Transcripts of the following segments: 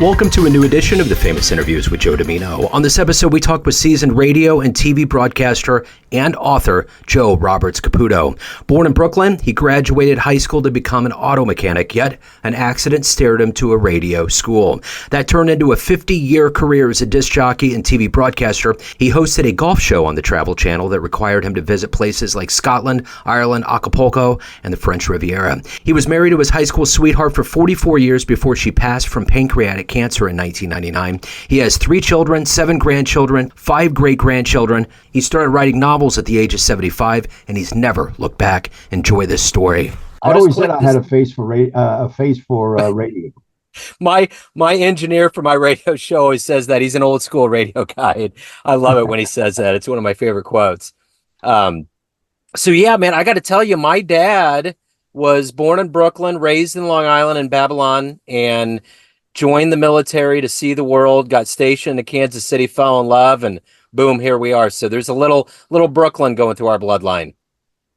Welcome to a new edition of the Famous Interviews with Joe Dimino. On this episode, we talk with seasoned radio and TV broadcaster and author Joe Roberts Caputo. Born in Brooklyn, he graduated high school to become an auto mechanic, yet an accident steered him to a radio school. That turned into a 50-year career as a disc jockey and TV broadcaster. He hosted a golf show on the Travel Channel that required him to visit places like Scotland, Ireland, Acapulco, and the French Riviera. He was married to his high school sweetheart for 44 years before she passed from pancreatic cancer in 1999. He has 3 children, 7 grandchildren, 5 great-grandchildren. He started writing novels at the age of 75, and he's never looked back. Enjoy this story. I always said I had a face for radio. My engineer for my radio show always says that he's an old school radio guy. I love it when he says that. It's one of my favorite quotes. So yeah, man, I got to tell you, my dad was born in Brooklyn, raised in Long Island and Babylon, and joined the military to see the world, got stationed in Kansas City, fell in love, and boom, here we are. So there's a little Brooklyn going through our bloodline.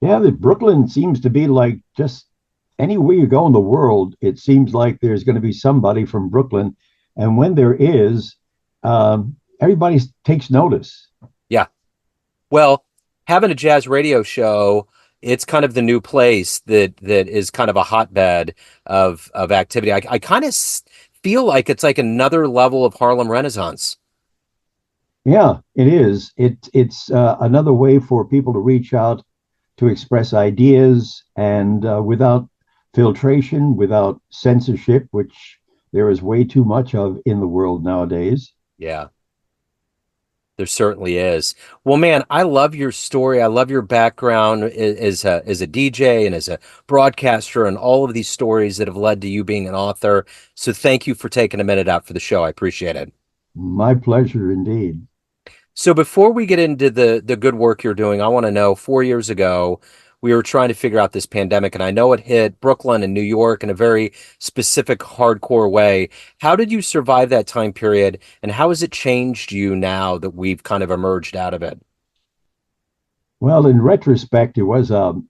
Yeah, the Brooklyn seems to be like just anywhere you go in the world, it seems like there's going to be somebody from Brooklyn. And when there is, everybody takes notice. Yeah. Well, having a jazz radio show, it's kind of the new place that is kind of a hotbed of activity. I kind of feel like it's like another level of Harlem Renaissance. Yeah, it is. It's another way for people to reach out, to express ideas, and without filtration, without censorship, which there is way too much of in the world nowadays. Yeah. There certainly is. Well, man, I love your story. I love your background as a DJ and as a broadcaster and all of these stories that have led to you being an author. So thank you for taking a minute out for the show. I appreciate it. My pleasure indeed. So before we get into the good work you're doing, I want to know, 4 years ago, we were trying to figure out this pandemic, and I know it hit Brooklyn and New York in a very specific, hardcore way. How did you survive that time period, and how has it changed you now that we've kind of emerged out of it? Well, in retrospect, it was a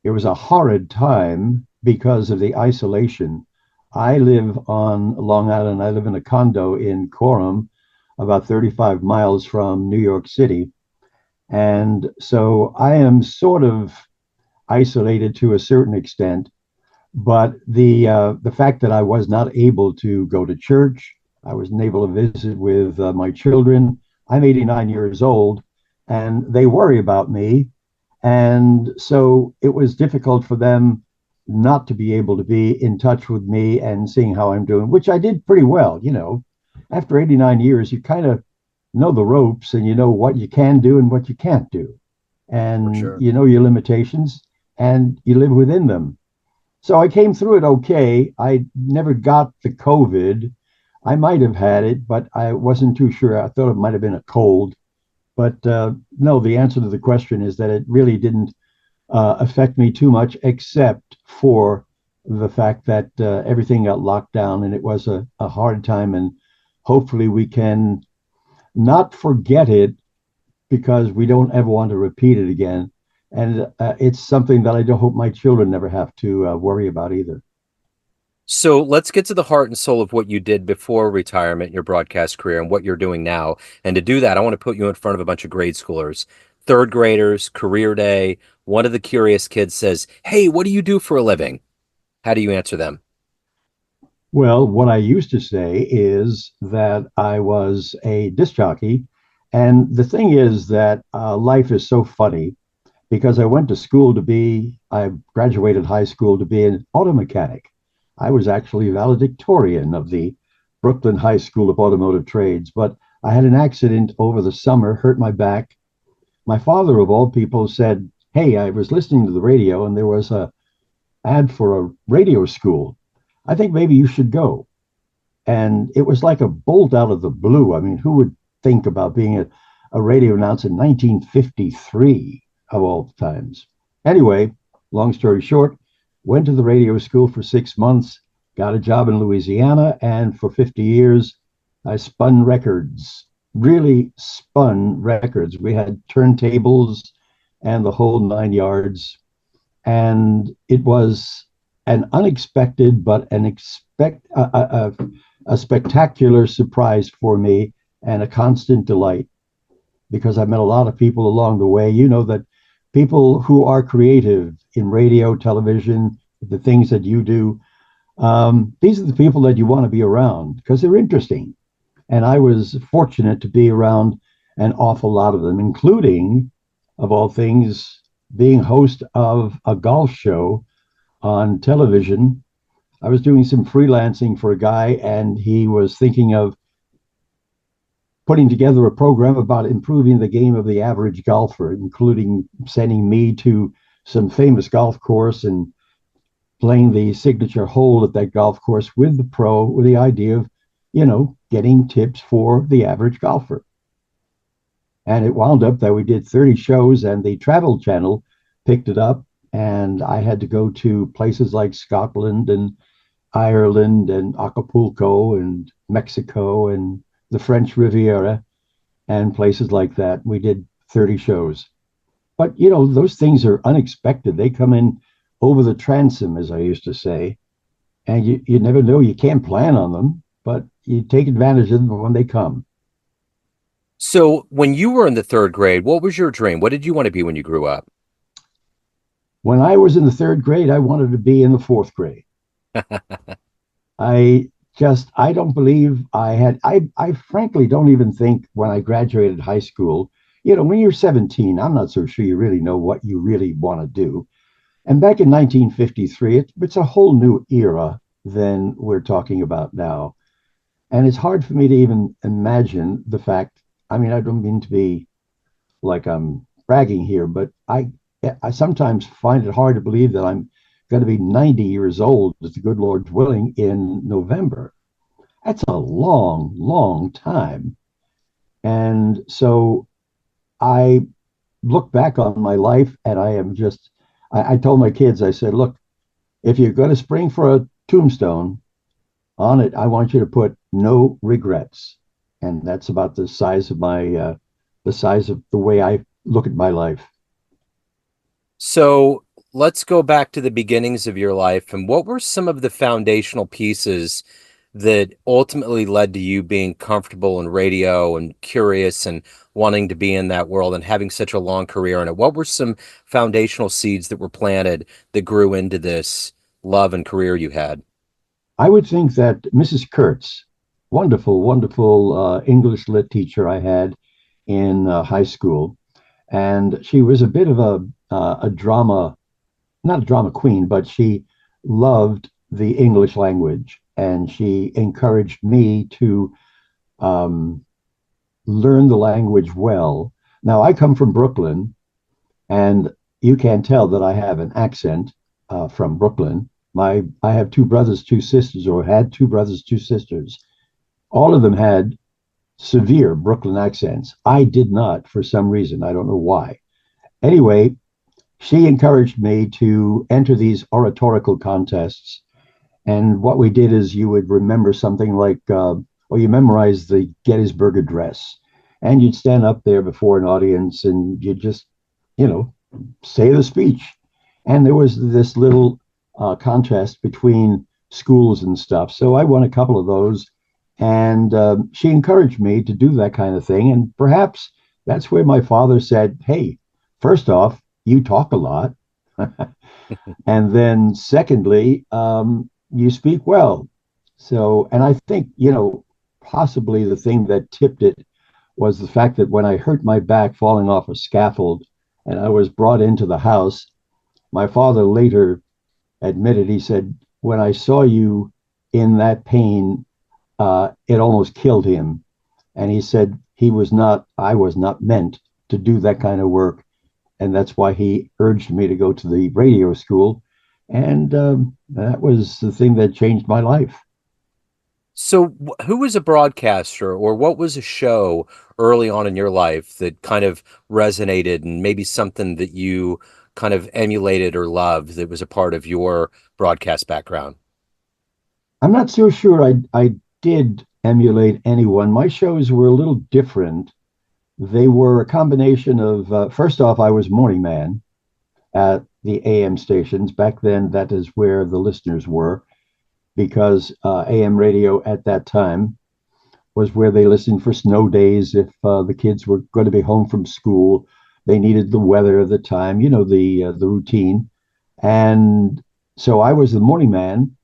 horrid time because of the isolation. I live on Long Island. I live in a condo in Coram, about 35 miles from New York City. And so I am sort of isolated to a certain extent, but the fact that I was not able to go to church, I wasn't able to visit with my children. I'm 89 years old, and they worry about me. And so it was difficult for them not to be able to be in touch with me and seeing how I'm doing, which I did pretty well. You know, after 89 years, you kind of know the ropes, and you know what you can do and what you can't do, and you know your limitations, and you live within them. So I came through it okay. I never got the COVID. I might have had it, but I wasn't too sure. I thought it might have been a cold, but no, the answer to the question is that it really didn't affect me too much, except for the fact that everything got locked down, and it was a hard time, and hopefully we can not forget it, because we don't ever want to repeat it again. And it's something that I don't hope my children never have to worry about either. So let's get to the heart and soul of what you did before retirement, your broadcast career, and what you're doing now. And to do that, I want to put you in front of a bunch of grade schoolers, 3rd graders, career day. One of the curious kids says, "Hey, what do you do for a living?" How do you answer them? Well, what I used to say is that I was a disc jockey. And the thing is that life is so funny, because I graduated high school to be an auto mechanic. I was actually valedictorian of the Brooklyn High School of Automotive Trades, but I had an accident over the summer, hurt my back. My father, of all people, said, "Hey, I was listening to the radio, and there was a ad for a radio school. I think maybe you should go." And it was like a bolt out of the blue. I mean, who would think about being a radio announcer in 1953 of all times? Anyway, long story short, went to the radio school for 6 months, got a job in Louisiana, and for 50 years, I spun records, really spun records. We had turntables and the whole 9 yards. And it was an unexpected, but a a spectacular surprise for me and a constant delight because I met a lot of people along the way. You know that people who are creative in radio, television, the things that you do, these are the people that you want to be around because they're interesting. And I was fortunate to be around an awful lot of them, including, of all things, being host of a golf show on television. I was doing some freelancing for a guy, and he was thinking of putting together a program about improving the game of the average golfer, including sending me to some famous golf course and playing the signature hole at that golf course with the pro, with the idea of, getting tips for the average golfer. And it wound up that we did 30 shows, and the Travel Channel picked it up. And I had to go to places like Scotland and Ireland and Acapulco and Mexico and the French Riviera and places like that. We did 30 shows. But, those things are unexpected. They come in over the transom, as I used to say. And you never know. You can't plan on them, but you take advantage of them when they come. So when you were in the third grade, what was your dream? What did you want to be when you grew up? When I was in the third grade, I wanted to be in the fourth grade. I don't believe I frankly don't even think when I graduated high school, when you're 17, I'm not so sure you really know what you really want to do. And back in 1953, it's a whole new era than we're talking about now. And it's hard for me to even imagine the fact, I don't mean to be like I'm bragging here, but I sometimes find it hard to believe that I'm going to be 90 years old, if the good Lord's willing, in November. That's a long, long time. And so I look back on my life and I told my kids, I said, look, if you're going to spring for a tombstone on it, I want you to put no regrets. And that's about the size of the way I look at my life. So let's go back to the beginnings of your life. And what were some of the foundational pieces that ultimately led to you being comfortable in radio and curious and wanting to be in that world and having such a long career in it? What were some foundational seeds that were planted that grew into this love and career you had? I would think that Mrs. Kurtz, wonderful, wonderful English lit teacher I had in high school, and she was a bit of a drama, not a drama queen, but she loved the English language, and she encouraged me to learn the language well. Now, I come from Brooklyn, and you can tell that I have an accent from Brooklyn. I have two brothers, two sisters, or had two brothers, two sisters. All of them had severe Brooklyn accents. I did not, for some reason. I don't know why. Anyway, she encouraged me to enter these oratorical contests. And what we did is you would remember something like, or you memorize the Gettysburg Address. And you'd stand up there before an audience and you just, say the speech. And there was this little contest between schools and stuff. So I won a couple of those. And she encouraged me to do that kind of thing. And perhaps that's where my father said, hey, first off, you talk a lot. And then secondly, you speak well. So, and I think, possibly the thing that tipped it was the fact that when I hurt my back falling off a scaffold and I was brought into the house, my father later admitted, he said, when I saw you in that pain, it almost killed him. And he said I was not meant to do that kind of work. And that's why he urged me to go to the radio school. And that was the thing that changed my life. So who was a broadcaster or what was a show early on in your life that kind of resonated and maybe something that you kind of emulated or loved that was a part of your broadcast background? I'm not so sure I did emulate anyone. My shows were a little different. They were a combination of, first off, I was morning man at the AM stations. Back then, that is where the listeners were, because AM radio at that time was where they listened for snow days. If the kids were going to be home from school, they needed the weather of the time, the routine. And so I was the morning man,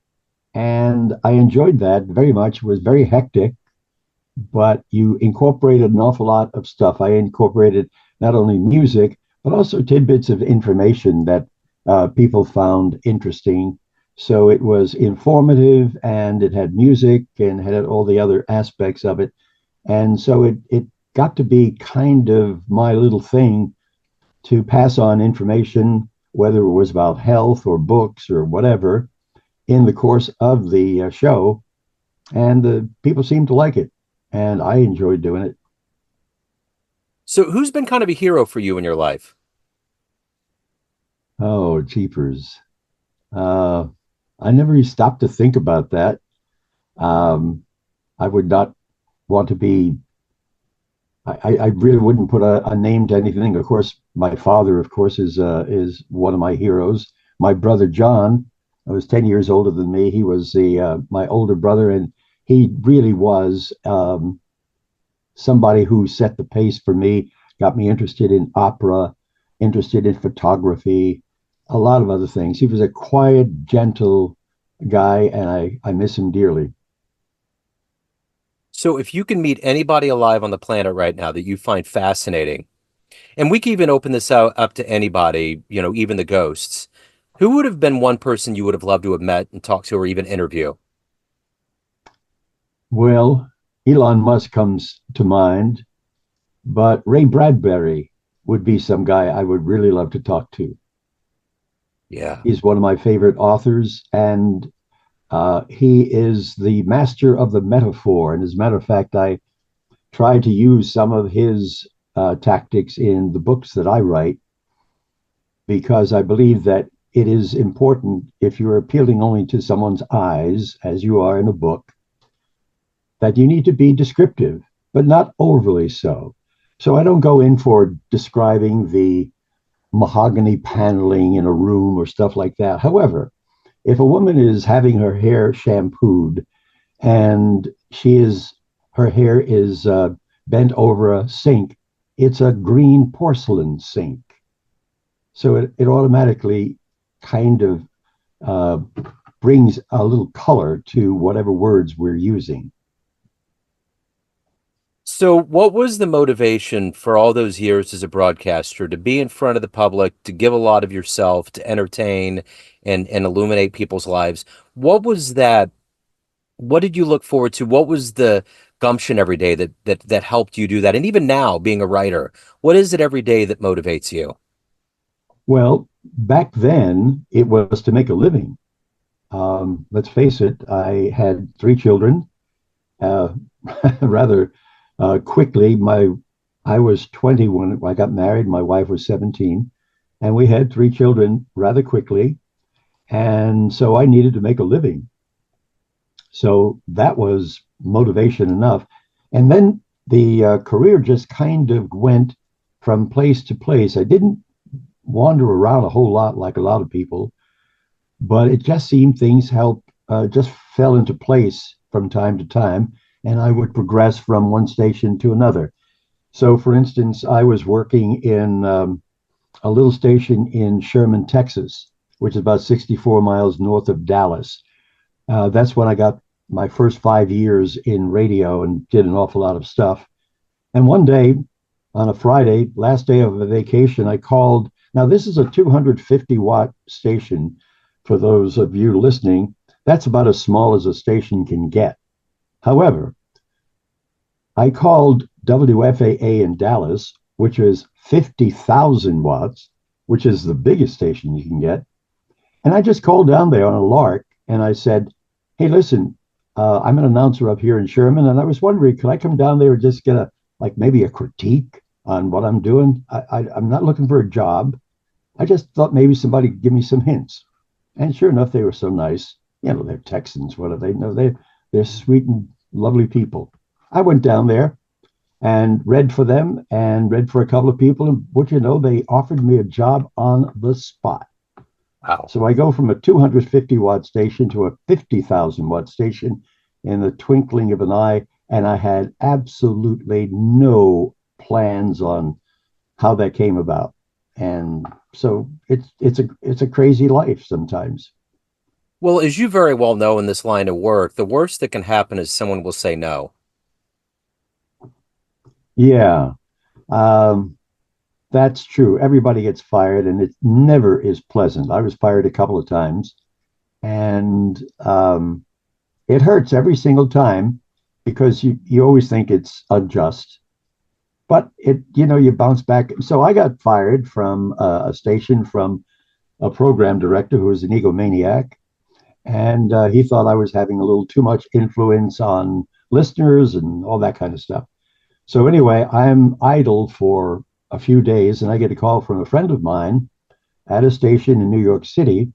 and I enjoyed that very much. It was very hectic, but you incorporated an awful lot of stuff. I incorporated not only music, but also tidbits of information that people found interesting. So it was informative, and it had music and had all the other aspects of it. And so it got to be kind of my little thing to pass on information, whether it was about health or books or whatever, in the course of the show. And the people seemed to like it, and I enjoyed doing it. So who's been kind of a hero for you in your life? Oh, jeepers. Uh, I never really stopped to think about that. Um, I would not want to be, I really wouldn't put a name to anything. Of course, my father, of course, is one of my heroes. My brother John was 10 years older than me. He was my older brother, and he really was somebody who set the pace for me, got me interested in opera, interested in photography, a lot of other things. He was a quiet, gentle guy, and I miss him dearly. So if you can meet anybody alive on the planet right now that you find fascinating, and we can even open this out up to anybody, even the ghosts, who would have been one person you would have loved to have met and talked to or even interview? Well, Elon Musk comes to mind, but Ray Bradbury would be some guy I would really love to talk to. Yeah. He's one of my favorite authors, and he is the master of the metaphor. And as a matter of fact, I try to use some of his tactics in the books that I write, because I believe that it is important, if you're appealing only to someone's eyes, as you are in a book, that you need to be descriptive, but not overly so. So I don't go in for describing the mahogany paneling in a room or stuff like that. However, if a woman is having her hair shampooed, and her hair is bent over a sink, it's a green porcelain sink. So it automatically kind of uh, brings a little color to whatever words we're using. So what was the motivation for all those years as a broadcaster to be in front of the public, to give a lot of yourself, to entertain and illuminate people's lives? What was that? What did you look forward to? What was the gumption every day that helped you do that? And even now, being a writer, what is it every day that motivates you? Well, back then it was to make a living. Let's face it, I had three children. Uh, rather quickly, I was 20 when I got married. My wife was 17, and we had three children rather quickly. And so I needed to make a living. So that was motivation enough. And then the career just kind of went from place to place. I didn't wander around a whole lot like a lot of people, but it just seemed things just fell into place from time to time, and I would progress from one station to another. So, for instance, I was working in a little station in Sherman, Texas, which is about 64 miles north of Dallas. That's when I got my first 5 years in radio and did an awful lot of stuff. And one day, on a Friday, last day of a vacation, I called. Now, this is a 250-watt station. For those of you listening, that's about as small as a station can get. However, I called WFAA in Dallas, which is 50,000 watts, which is the biggest station you can get. And I just called down there on a lark, and I said, hey, listen, I'm an announcer up here in Sherman, and I was wondering, could I come down there and just get maybe a critique on what I'm doing? I'm not looking for a job. I just thought maybe somebody could give me some hints. And sure enough, they were so nice. They're Texans. What do they know? They're sweet and lovely people. I went down there and read for them and read for a couple of people. And what they offered me a job on the spot. Wow. So I go from a 250 watt station to a 50,000 watt station in the twinkling of an eye. And I had absolutely no plans on how that came about. And so it's a crazy life sometimes. Well, as you very well know in this line of work, the worst that can happen is someone will say no. Yeah, um, that's true. Everybody gets fired, and it never is pleasant. I was fired a couple of times, and it hurts every single time because you always think it's unjust, but you bounce back. So I got fired from a station from a program director who was an egomaniac, and he thought I was having a little too much influence on listeners and all that kind of stuff. So anyway, I'm idle for a few days, and I get a call from a friend of mine at a station in New York City,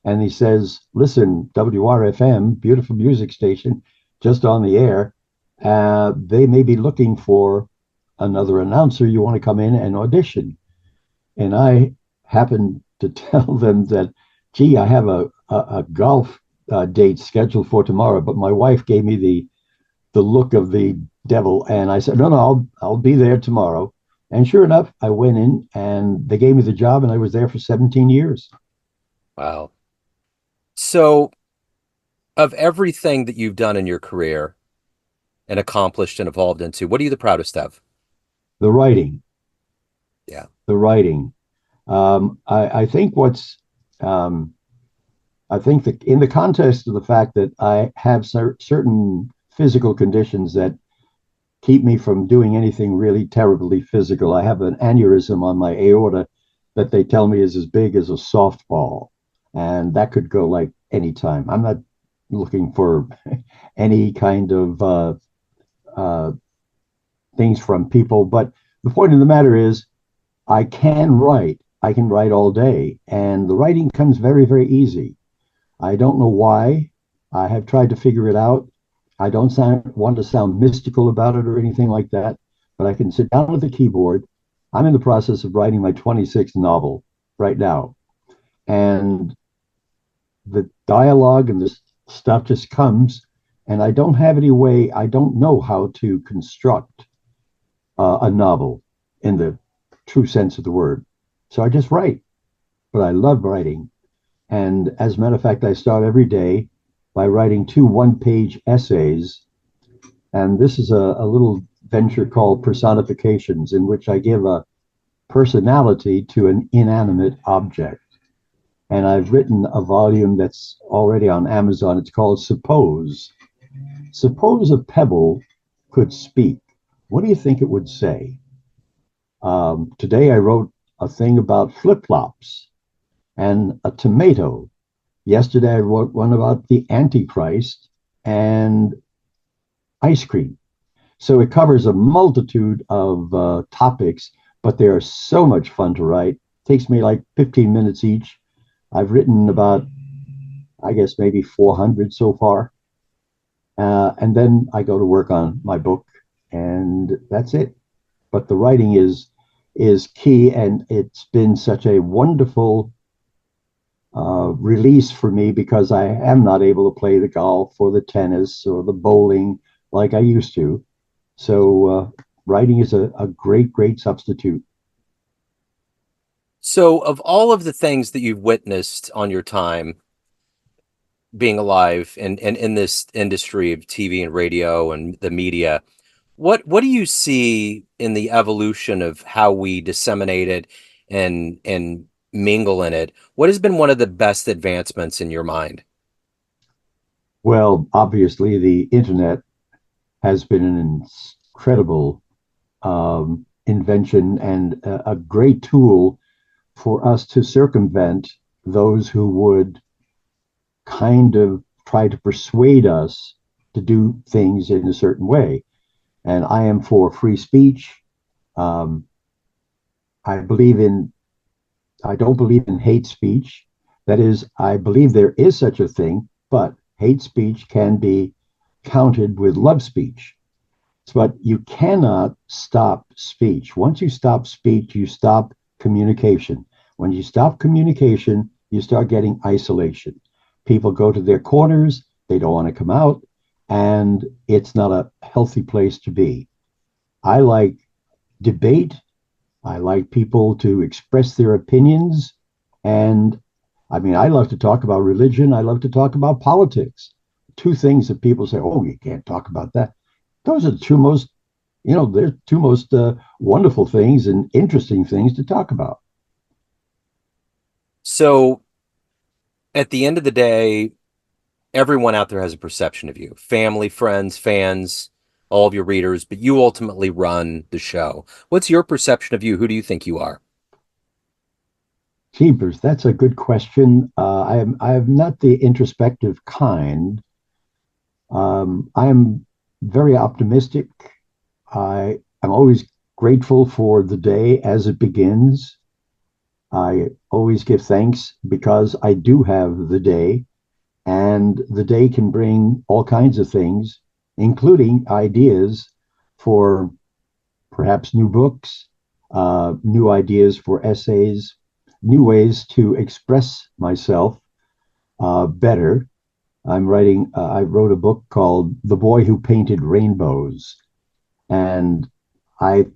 and he says, "Listen, WRFM, beautiful music station, just on the air. They may be looking for another announcer. You want to come in and audition?" And I happened to tell them that, "Gee, I have a golf date scheduled for tomorrow, but my wife gave me the look of the devil," and I said, "No, no, I'll be there tomorrow." And sure enough, I went in and they gave me the job, and I was there for 17 years. Wow. So, of everything that you've done in your career and accomplished and evolved into, what are you the proudest of? The writing, Yeah. the writing. I think um, I think that in the context of the fact that I have certain physical conditions that keep me from doing anything really terribly physical. I have an aneurysm on my aorta that they tell me is as big as a softball, and that could go like any time. I'm not looking for any kind of uh, things from people, but the point of the matter is, I can write. I can write all day, and the writing comes very, very easy. I don't know why. I have tried to figure it out. I don't want to sound mystical about it or anything like that, but I can sit down at the keyboard. I'm in the process of writing my 26th novel right now. And the dialogue and this stuff just comes, and I don't have any way, I don't know how to construct a novel in the true sense of the word. So I just write, but I love writing. And as a matter of fact, I start every day by writing two one-page essays. And this is a little venture called Personifications, in which I give a personality to an inanimate object. And I've written a volume that's already on Amazon. It's called Suppose. Suppose a pebble could speak. What do you think it would say? Today I wrote a thing about flip-flops and a tomato. Yesterday, I wrote one about the Antichrist and ice cream. So it covers a multitude of topics, but they are so much fun to write. It takes me like 15 minutes each. I've written about, I guess, maybe 400 so far. And then I go to work on my book, and that's it. But the writing is key, and it's been such a wonderful release for me because I am not able to play the golf or the tennis or the bowling like I used to. So writing is a great, great substitute. So, of all of the things that you've witnessed on your time being alive and in this industry of TV and radio and the media, what do you see in the evolution of how we disseminate it and mingle in it? What has been one of the best advancements in your mind? Well, obviously, the internet has been an incredible invention and a great tool for us to circumvent those who would kind of try to persuade us to do things in a certain way. And I am for free speech. Um, I believe in, I don't believe in hate speech. That is, I believe there is such a thing, but hate speech can be counted with love speech. But you cannot stop speech. Once you stop speech, you stop communication. When you stop communication, you start getting isolation. People go to their corners, they don't want to come out, and it's not a healthy place to be. I like debate. I like people to express their opinions. And I mean, I love to talk about religion. I love to talk about politics. Two things that people say, oh, you can't talk about that. Those are the two most, they're two most wonderful things and interesting things to talk about. So at the end of the day, everyone out there has a perception of you, family, friends, fans, all of your readers, but you ultimately run the show. What's your perception of you? Who do you think you are? Jeepers, that's a good question. I am not the introspective kind. I am very optimistic. I'm always grateful for the day as it begins. I always give thanks because I do have the day, and the day can bring all kinds of things, including ideas for perhaps new books, new ideas for essays, new ways to express myself better. I wrote a book called The Boy Who Painted Rainbows. And I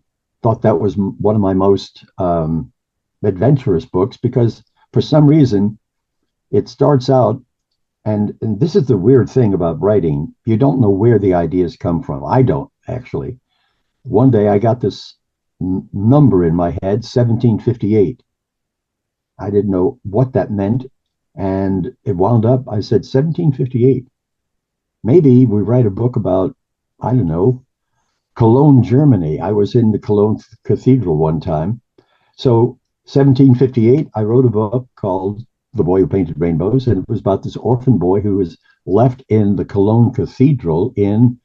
thought that was one of my most adventurous books because for some reason it starts out, and this is the weird thing about writing. You don't know where the ideas come from. I don't actually. One day I got this number in my head, 1758. I didn't know what that meant. And it wound up, I said, 1758. Maybe we write a book about, I don't know, Cologne, Germany. I was in the Cologne Cathedral one time. So 1758, I wrote a book called The Boy Who Painted Rainbows, and it was about this orphan boy who was left in the Cologne Cathedral in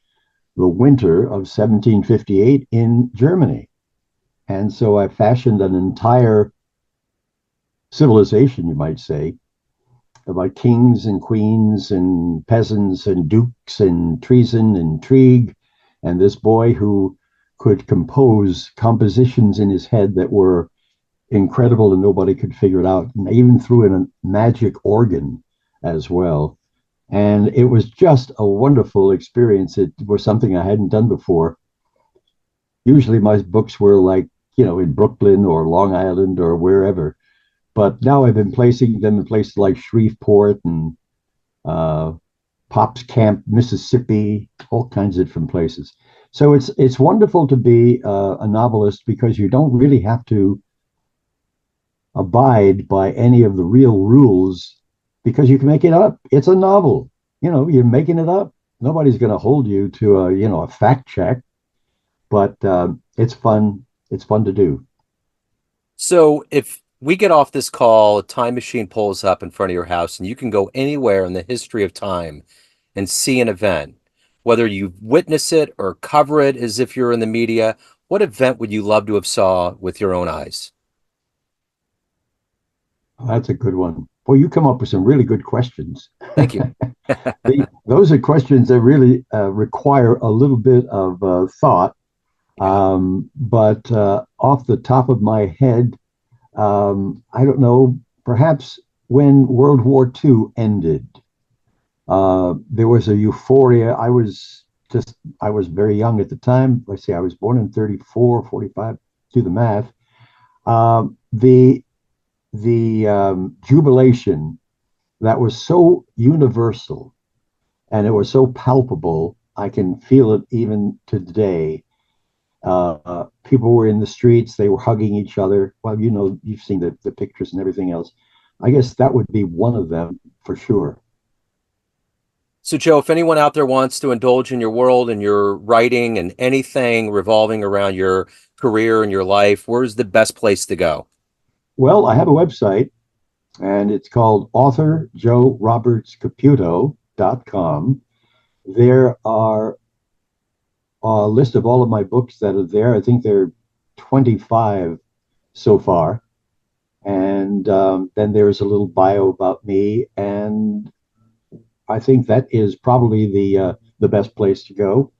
the winter of 1758 in Germany. And so I fashioned an entire civilization, you might say, about kings and queens and peasants and dukes and treason and intrigue, and this boy who could compose compositions in his head that were incredible and nobody could figure it out, and even threw in a magic organ as well. And it was just a wonderful experience. It was something I hadn't done before. Usually my books were like, in Brooklyn or Long Island or wherever. But now I've been placing them in places like Shreveport and Pops Camp, Mississippi, all kinds of different places. So it's wonderful to be a novelist because you don't really have to abide by any of the real rules because you can make it up. It's a novel. You're making it up. Nobody's going to hold you to a fact check, but it's fun. It's fun to do. So if we get off this call, a time machine pulls up in front of your house, and you can go anywhere in the history of time and see an event, whether you witness it or cover it as if you're in the media. What event would you love to have saw with your own eyes? Oh, that's a good one. Well, you come up with some really good questions. Thank you. Those are questions that really require a little bit of thought. But off the top of my head, I don't know, perhaps when World War II ended, there was a euphoria. I was very young at the time. Let's see, I was born in 34, 45, do the math. The jubilation that was so universal and it was so palpable, I can feel it even today. People were in the streets, they were hugging each other. Well, you've seen the pictures and everything else. I guess that would be one of them for sure. So, Joe, if anyone out there wants to indulge in your world and your writing and anything revolving around your career and your life, where's the best place to go? Well, I have a website and it's called authorjoerobertscaputo.com. There are a list of all of my books that are there. I think there are 25 so far. And then there's a little bio about me. And I think that is probably the best place to go.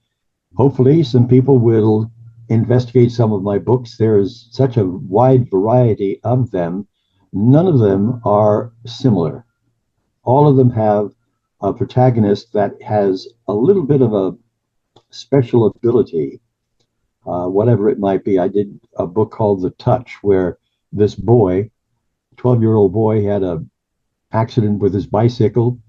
Hopefully, some people will investigate some of my books. There's such a wide variety of them none of them are similar. All of them have a protagonist that has a little bit of a special ability, whatever it might be. I did a book called The Touch, where this boy, 12-year-old boy, had a accident with his bicycle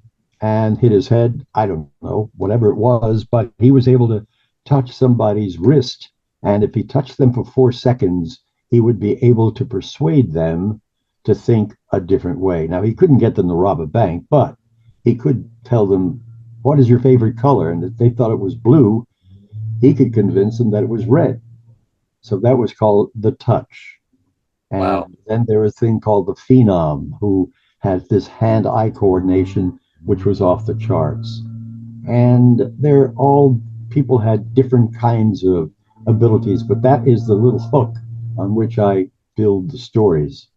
and hit his head. I don't know, whatever it was, but he was able to touch somebody's wrist. And if he touched them for 4 seconds, he would be able to persuade them to think a different way. Now, he couldn't get them to rob a bank, but he could tell them, what is your favorite color? And if they thought it was blue, he could convince them that it was red. So that was called The Touch. And Wow. then there was a thing called the Phenom, who had this hand-eye coordination, which was off the charts. And they're all, people had different kinds of abilities, but that is the little hook on which I build the stories.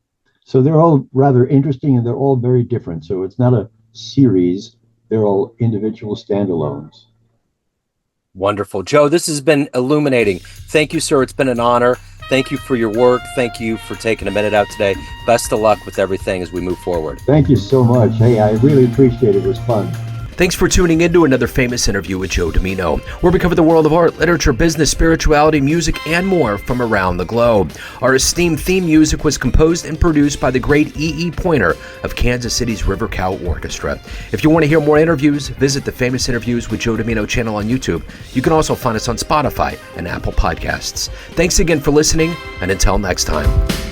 So they're all rather interesting, and they're all very different. So it's not a series, they're all individual standalones. Wonderful. Joe, this has been illuminating. Thank you, sir. It's been an honor. Thank you for your work. Thank you for taking a minute out today. Best of luck with everything as we move forward. Thank you so much. Hey, I really appreciate it. It was fun. Thanks for tuning in to another famous interview with Joe Dimino, where we cover the world of art, literature, business, spirituality, music, and more from around the globe. Our esteemed theme music was composed and produced by the great E.E. Pointer of Kansas City's River Cow Orchestra. If you want to hear more interviews, visit the Famous Interviews with Joe Dimino channel on YouTube. You can also find us on Spotify and Apple Podcasts. Thanks again for listening, and until next time.